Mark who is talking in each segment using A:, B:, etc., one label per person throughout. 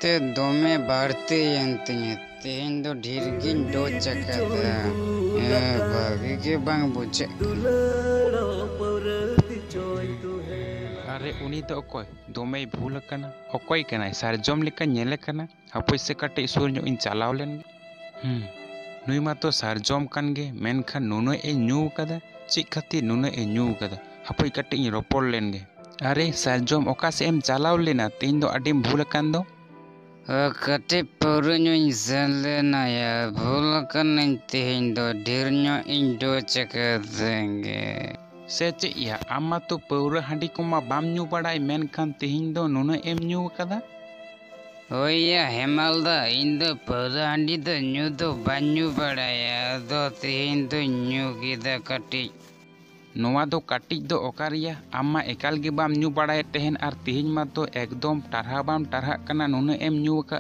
A: ते दोमे बढ़ते यंतिये तेन दो ढेर गिन दो चकदा भागी के बांग बुझे
B: अरे उनी तो अकोय दोमे भूल कना अकोय कना सारजम लेका नेले कना हापोय से कटे सुर ᱧᱚᱜ ᱤᱧ ᱪᱟᱞᱟᱣ ᱞᱮᱱ नुई मा तो सारजम कान गे मेनखान नुनो ए ᱧᱩ कदा चिक खातिर नुनो ए ᱧᱩ कदा हापोय कटे ᱤᱧ ᱨᱚᱯᱚᱲ ᱞᱮᱱ गे अरे सारजम ओका से एम चालाव लेना तेन दो अडीम भूल कान दो
A: कटे पौरण्यो इंजलेना या भूल कन तेन दो ढेरण्यो इंडो चकदेंगे
B: से चे या आमा तो पौर हांडी कोमा बाम ᱧᱩ बड़ाय मेनखान तेन दो नुनो एम ᱧᱩ कदा
A: ओया हेमलदा इन दो पौरा हांडी दो ᱧᱩ दो बान्यू बड़ाया दो तेन दो ᱧᱩ कीदा कटी
B: नोवा दो काटिज दो ओकारिया आमा एकाल गे बाम ᱧᱩ बड़ाय तेहन आर तेहन मा तो एकदम टारहा बाम टारहा कना नुनो एम ᱧᱩ का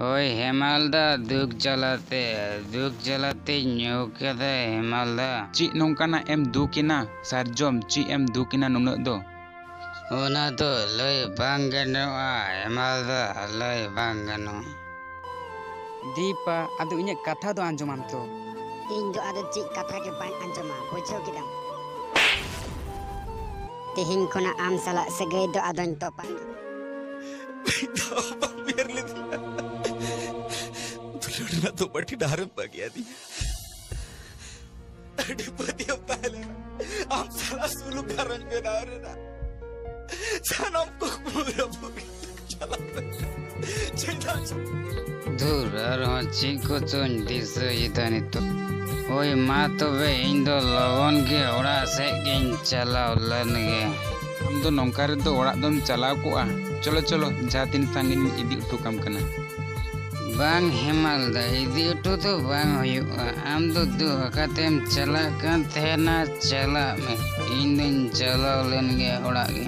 A: ओए हेमलदा दुख जलाते ᱧᱩ केदा हेमलदा
B: ची नोंकाना एम दुकिना सारजम ची एम दुकिना नुनो दो
A: ओना तो लय बांग गनोआ हेमलदा लय बांग गनो
C: दीपा अदो इने कथा दो आंजोमाम तो
D: इन दो आदो ची कथा के बांग आंजोमा बुझो किदम तेहिन कोना आम साला सगै दो आदोन तोपान
E: लड़ना तो बटी डारम बगिया दी अडिपति पहले आम साला सुलू करन पे ना सनम को पूरा भूमि चला चला
A: दूर रहो चिको चोन दिसो इदानी तो ओए माँ तो वे इन दो लोगों के ओड़ा से गिन चलाओ लन गे
B: हम दो नौकर दो ओड़ा दोम चलाव कोआ चलो चलो जातिन सांगिन इदी उठू कम कना
A: बांग हेमलदा इदी उठू तो बांग हुयुआ आम दो दो हकातेम चला kan तेना चला में इन दिन चलाओ लन गे ओड़ा गे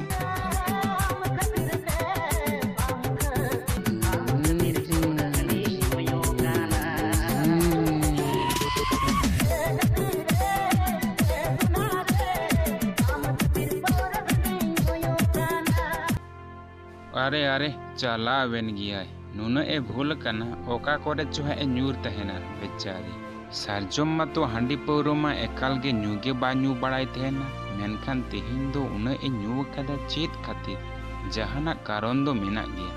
B: अरे अरे चला वेन गया नुनो ए भूल कना ओका कोरे चोहा ए ᱧᱩर तहेना बेचारी सारजम मा तो हांडी पौरो मा एकाल गे ᱧᱩगे बा ᱧᱩ बड़ाय तहेना मेनखान तेहिन दो उना ए ᱧᱩ कदा चेत खातिर जहाना कारण दो मेना गया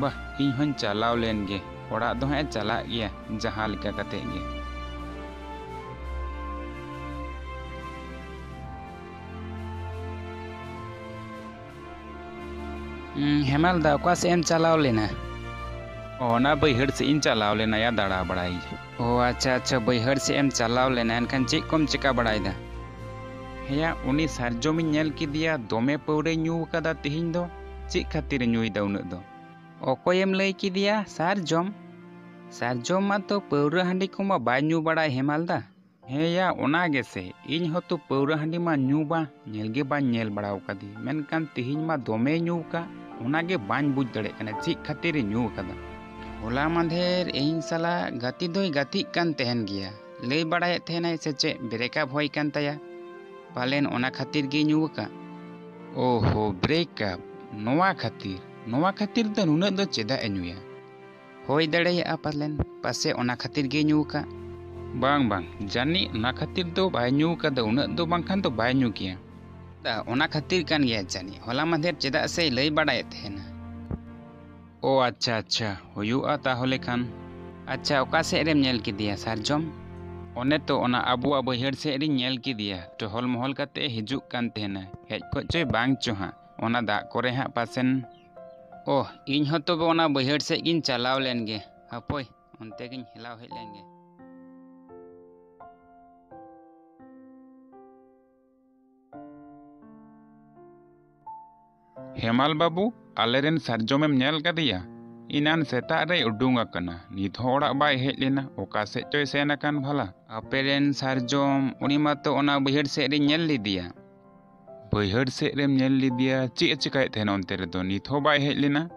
B: बा इन हन चलाव लेन गे ओड़ा दो है चला गया जहां लेका कते गे
A: हेमलदा ओका से एम चलाओ लेना
B: ओना बैहड़ से इन चलाव लेना या दड़ा बड़ाई
A: ओ अच्छा बैहड़ से एम चलाओ लेना एनखान चे कम चिका बड़ाई दा
B: हेया उनी सारजम नेल की दिया दोमे पौरे ᱧᱩ कदा तेहिन दो चे खातिर ᱧᱩई दा उन दो
A: ओकोयम लई की दिया सारजम मा तो पौरा हांडी कोमा बाय ᱧᱩ बड़ाय हेमलदा
B: हेया ओना गेसे इन होतो पौरा हांडी मा ᱧᱩ बा नेल गे बा नेल बड़ाव कदी मेनकान तेहिन मा दोमे ᱧᱩ का ओनागे बाñ बुझ दड़े कना चे खातिर ᱧᱩ कदा
A: होला मांधेर इन साला गति दोई गति कान तहन गया लई बड़ाय तहना से चे ब्रेकअप होई कान तया पालेन ओना खातिर गे ᱧᱩ का
B: ओहो ब्रेकअप नोवा खातिर दो नुना दो चेदा ए ᱧᱩया
A: होई दड़ेया पालेन पासे ओना खातिर गे ᱧᱩ का
B: बांग जानी ओना खातिर दो बाय ᱧᱩ कदा उना दो बांखान तो बाय ᱧᱩ किया
A: दा ओना खातिर कान गया जानी होला मांधेर चेदा से लई बड़ाय तहना
B: ओ अच्छा हुयुआ ताहले खान
A: अच्छा ओका से रेम नेल की दिया सारजम
B: ओने तो ओना अबुआ बैहड़ से री नेल की दिया टहल महल कते हिजुक कान तेहना हेज को चोय बांग चोहा ओना दा करे हा पासेन
A: ओह इन हो तो ओना बैहड़ से गिन चलाव लेन गे हपोय ओनते गिन हिलाव हेज लेन गे
B: हेमाल बाबू आलेरेन सारजमेम नेल कदिया इनान सेता रे उडुंग अकना नित होड़ा बाय हेज लेना ओका से चोय सेन अकन भला
A: अपेरेन सारजम उनी मा तो ओना बैहड़ से रे नेल लीदिया
B: बैहड़ से रेम नेल लीदिया ची चिकाय थेन ओनते रे दो नित हो बाय हेज लेना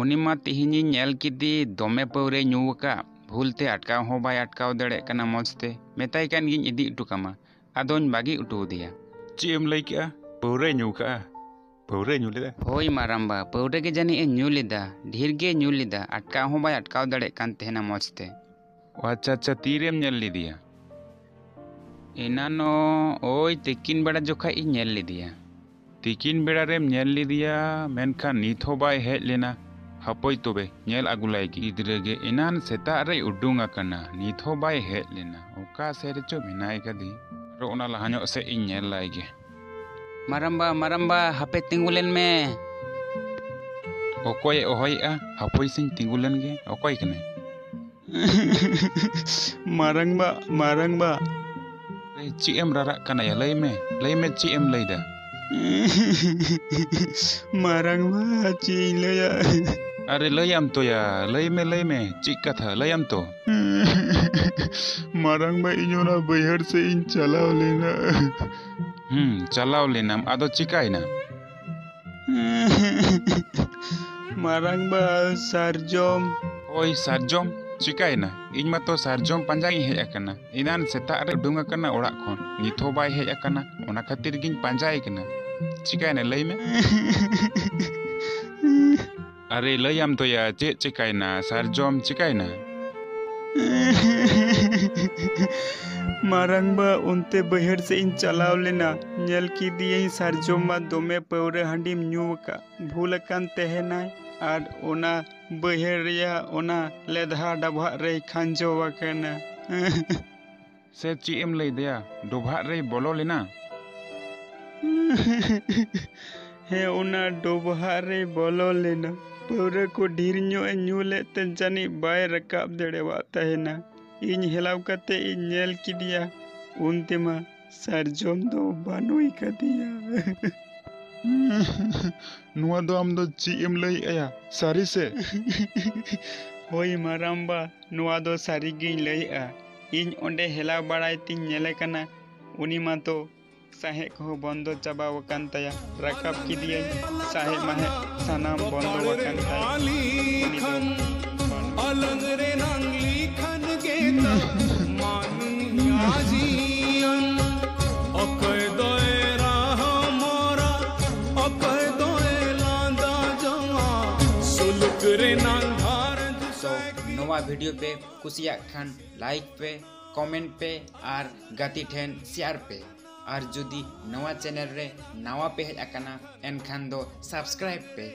A: उनी मा तिहिनी नेल किदी दोमे पौरे ᱧᱩ का भूलते अटकाव हो बाय अटकाव दड़े कना मजते मेताय कान गिन इदी उटू कमा आदोन बागी उटू दिया
B: ची एम लई के पौरे ᱧᱩ का पौरे ᱧᱩ ᱞᱮᱫᱟ?
C: ᱦᱳᱭ ᱢᱟᱨᱟᱢᱵᱟ, ᱯᱟᱹᱣᱨᱟᱹ ᱜᱮ ᱡᱟᱹᱱᱤᱡ ᱮ ᱧᱩ ᱞᱮᱫᱟ, ᱰᱷᱮᱨ ᱜᱮ ᱧᱩ ᱞᱮᱫᱟ, ᱟᱴᱠᱟᱣ ᱦᱚᱸ ᱵᱟᱭ ᱟᱴᱠᱟᱣ ᱫᱟᱲᱮᱭᱟᱜ ᱠᱟᱱ ᱛᱟᱦᱮᱱᱟ ᱢᱚᱡᱽ ᱛᱮ।
B: ᱟᱪᱪᱷᱟ ᱟᱪᱪᱷᱟ, ᱛᱤᱨᱮᱢ ᱧᱮᱞ ᱞᱮᱫᱮᱭᱟ?
C: ᱮᱱᱟᱱᱚ ᱳᱭ ᱛᱤᱠᱤᱱ ᱵᱮᱲᱟ ᱡᱚᱠᱷᱟᱡ ᱤᱧ ᱧᱮᱞ ᱞᱮᱫᱮᱭᱟ।
B: ᱛᱤᱠᱤᱱ ᱵᱮᱲᱟ ᱨᱮᱢ ᱧᱮᱞ ᱞᱮᱫᱮᱭᱟ, ᱢᱮᱱᱠᱷᱟन ᱱᱤᱛ ᱦᱚᱸ ᱵᱟᱭ ᱦᱮᱡ ᱞᱮᱱᱟ। ᱦᱟᱯᱳᱭ ᱛᱚᱵᱮ ᱧᱮᱞ ᱟᱹᱜᱩ ᱞᱟᱭ ᱜᱮ। ᱜᱤᱫᱽᱨᱟᱹ ᱜᱮ ᱮᱱᱟᱱ ᱥᱮᱛᱟᱜ ᱨᱮᱭ ᱩᱰᱩᱝ ᱟᱠᱟᱱᱟ, ᱱᱤᱛ ᱦᱚᱸ ᱵᱟᱭ ᱦᱮᱡ ᱞᱮᱱᱟ। ᱚᱠᱟ ᱥᱮᱫ ᱨᱮᱪᱚ ᱢᱮᱱᱟᱭ ᱠᱟᱫᱮ। ᱟᱨᱚ ᱚᱱᱟ ᱞᱟᱦᱟ ᱧᱚᱜ ᱥᱮᱫ ᱤᱧ ᱧᱮᱞ ᱞᱟᱭ ᱜᱮ।
C: ᱢᱟᱨᱟᱢᱵᱟ, ᱦᱟᱯᱮ ᱛᱤᱸᱜᱩ ᱞᱮᱱ ᱢᱮ।
B: ᱚᱠᱚᱭᱮ ᱦᱚᱦᱚᱭᱮᱜᱼᱟ? ᱦᱟᱯᱳᱭ ᱥᱮᱧ ᱛᱤᱸᱜᱩ ᱞᱮᱱ ᱜᱮ। ᱚᱠᱚᱭ ᱠᱟᱱᱟᱭ?
C: ᱢᱟᱨᱟᱝᱵᱟ।
B: ᱪᱮᱫ ᱮᱢ ᱨᱟᱨᱟᱜ ᱠᱟᱱᱟᱭᱟ? ᱞᱟᱹᱭ ᱢᱮ ᱪᱮᱫ ᱮᱢ ᱞᱟᱹᱭᱫᱟ?
C: ᱢᱟᱨᱟᱝᱵᱟ, ᱪᱮᱫ ᱤᱧ ᱞᱟᱹᱭᱟ?
B: अरे लैयाम तो या लई में चीक कथा लैयाम तो
C: मारंग बा इन ओना बैहर से इन चलाव लेना।
B: चलाव लेनाम आदो चिकायना?
C: मारंग बा सारजोम।
B: ओय सारजोम चिकायना? इन मा तो सारजोम पांजाई हेज अकना। इनान सेता रे उडुंग अकना ओड़ाग खन, नित हो बाय हेज अकना, ओना खातिर गिन पांजाई कना। चिकायना लई में? अरे लैयाम तो या चेक चिकायना? सारजोम चिकायना?
C: मारंगबा उनते बैहर से इन चलाव लेना, नेल की दिए सारजोम मा दोमे पौरे हांडीम न्यूका भूल अकान तहेनाय आर ओना बैहर रिया ओना लेधा डबहा रे खांजो वकना।
B: से ची एम लई दया डोभा रे बोलो लेना?
C: हे ओना डोभा रे बोलो लेना, पौरे को ढेर ᱧू लेते जानी बाय रकाब दड़ेवा तहेना। इन हेलाव कते इन नेल किदिया, उनते मा सारजोम दो बानुई कदिया।
B: नुआ दो आम दो ची एम लई आया सारी से?
C: होई माराम्बा, नुआ दो सारी गिन लई आ। इन ओंडे हेलाव बाड़ाय तिन नेले कना, उनी मा तो साहे को बंदो चाबा वकान तया, रकाब किदिया साहे माहे सानाम बंदो वकान तया। अलग रे नांगली खन गेता मानुनिया जीवन अकय दोए राह मोरा अकय दोए लांदा जमा सुलुक रे नांधार। तो नवा वीडियो पे कुसिया खान लाइक पे, कमेंट पे और गाती ठेन शेयर पे, और जुदी नवा चैनल रे नवा पे हेज अकाना एनखान दो सब्सक्राइब पे।